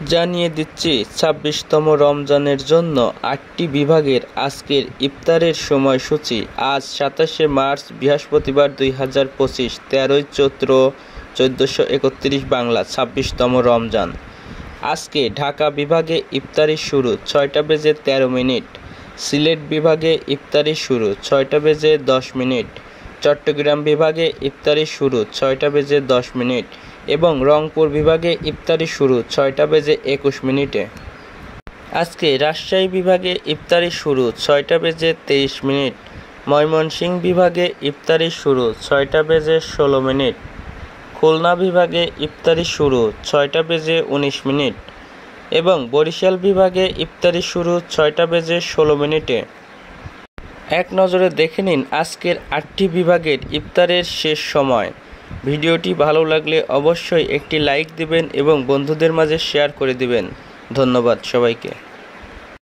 জানিয়ে দিচ্ছি ২৬তম রমজানের জন্য ৮টি বিভাগের আজকের ইফতারের সময়সূচি। আজ ২৭শে মার্চ বৃহস্পতিবার ২০২৫, ১৩ই চৈত্র ১৪৩১ বাংলা, ২৬তম রমজান। আজকে ঢাকা বিভাগে ইফতারি শুরু ৬টা বেজে ১৩ মিনিট, সিলেট বিভাগে ইফতারি শুরু ৬টা বেজে ১০ মিনিট, চট্টগ্রাম বিভাগে ইফতারি শুরু ৬টা বেজে ১০ মিনিট এবং রংপুর বিভাগে ইফতারি শুরু ৬টা বেজে ২১ মিনিটে। আজকে রাজশাহী বিভাগে ইফতারি শুরু ৬টা বেজে ২৩ মিনিট, ময়মনসিংহ বিভাগে ইফতারি শুরু ৬টা বেজে ১৬ মিনিট, খুলনা বিভাগে ইফতারি শুরু ৬টা বেজে ১৯ মিনিট এবং বরিশাল বিভাগে ইফতারি শুরু ৬টা বেজে ১৬ মিনিটে। এক নজরে দেখে নিন আজকের ৮টি বিভাগের ইফতারের শেষ সময়। ভিডিওটি ভালো লাগলে অবশ্যই একটি লাইক দিবেন এবং বন্ধুদের মাঝে শেয়ার করে দিবেন। ধন্যবাদ সবাইকে।